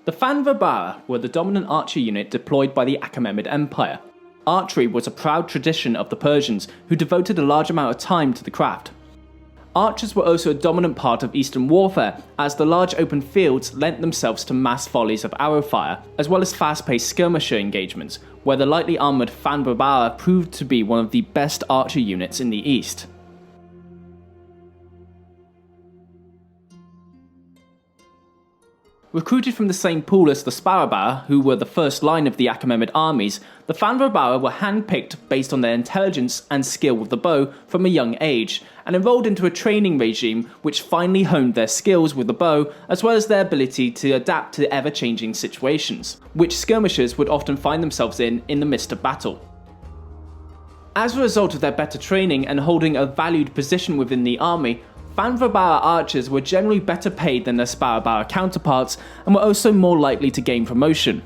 The Thanvabara were the dominant archer unit deployed by the Achaemenid Empire. Archery was a proud tradition of the Persians, who devoted a large amount of time to the craft. Archers were also a dominant part of Eastern warfare, as the large open fields lent themselves to mass volleys of arrow fire, as well as fast-paced skirmisher engagements, where the lightly armoured Thanvabara proved to be one of the best archer units in the East. Recruited from the same pool as the Sparabara, who were the first line of the Achaemenid armies, the Thanvabara were handpicked based on their intelligence and skill with the bow from a young age, and enrolled into a training regime which finally honed their skills with the bow, as well as their ability to adapt to ever-changing situations, which skirmishers would often find themselves in the midst of battle. As a result of their better training and holding a valued position within the army, Thanvabara archers were generally better paid than their Sparabara counterparts and were also more likely to gain promotion.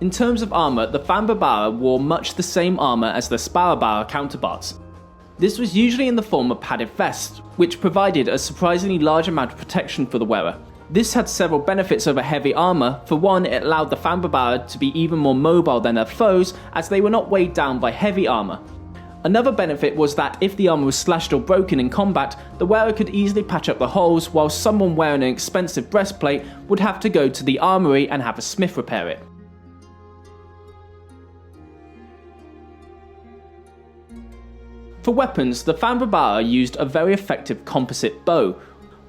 In terms of armour, the Thanvabara wore much the same armour as their Sparabara counterparts. This was usually in the form of padded vests, which provided a surprisingly large amount of protection for the wearer. This had several benefits over heavy armour. For one, it allowed the Thanvabara to be even more mobile than their foes, as they were not weighed down by heavy armour. Another benefit was that if the armour was slashed or broken in combat, the wearer could easily patch up the holes, while someone wearing an expensive breastplate would have to go to the armoury and have a smith repair it. For weapons, the Thanvabara used a very effective composite bow.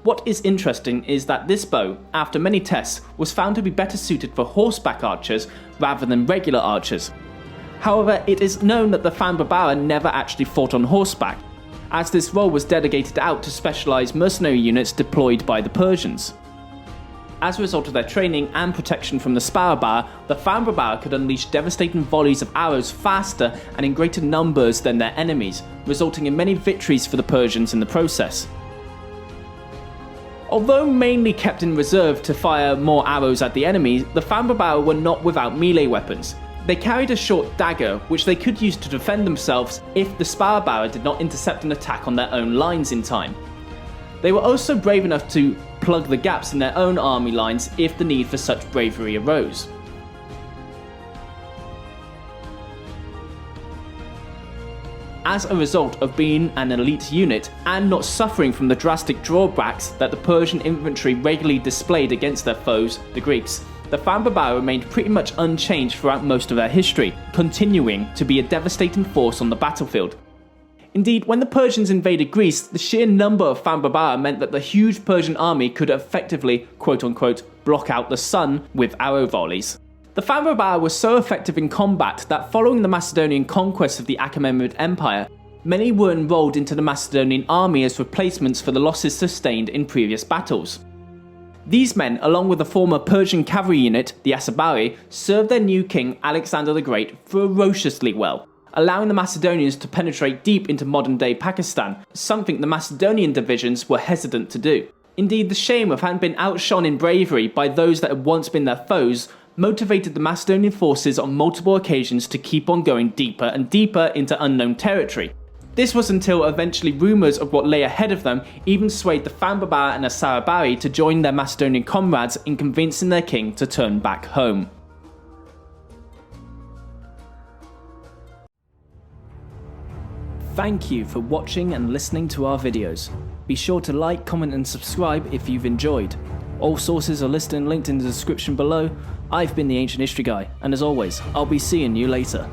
What is interesting is that this bow, after many tests, was found to be better suited for horseback archers rather than regular archers. However, it is known that the Thanvabara never actually fought on horseback, as this role was delegated out to specialised mercenary units deployed by the Persians. As a result of their training and protection from the Sparabara, the Thanvabara could unleash devastating volleys of arrows faster and in greater numbers than their enemies, resulting in many victories for the Persians in the process. Although mainly kept in reserve to fire more arrows at the enemy, the Thanvabara were not without melee weapons. They carried a short dagger, which they could use to defend themselves if the Sparabara did not intercept an attack on their own lines in time. They were also brave enough to plug the gaps in their own army lines if the need for such bravery arose. As a result of being an elite unit and not suffering from the drastic drawbacks that the Persian infantry regularly displayed against their foes, the Greeks, the Thanvabara remained pretty much unchanged throughout most of their history, continuing to be a devastating force on the battlefield. Indeed, when the Persians invaded Greece, the sheer number of Thanvabara meant that the huge Persian army could effectively, quote-unquote, block out the sun with arrow volleys. The Thanvabara were so effective in combat that following the Macedonian conquest of the Achaemenid Empire, many were enrolled into the Macedonian army as replacements for the losses sustained in previous battles. These men, along with the former Persian cavalry unit, the Asabari, served their new king Alexander the Great ferociously well, allowing the Macedonians to penetrate deep into modern-day Pakistan, something the Macedonian divisions were hesitant to do. Indeed, the shame of having been outshone in bravery by those that had once been their foes motivated the Macedonian forces on multiple occasions to keep on going deeper and deeper into unknown territory. This was until eventually rumours of what lay ahead of them even swayed the Thanvabara and Asarabari to join their Macedonian comrades in convincing their king to turn back home. Thank you for watching and listening to our videos. Be sure to like, comment and subscribe if you've enjoyed. All sources are listed and linked in the description below. I've been the Ancient History Guy, and as always, I'll be seeing you later.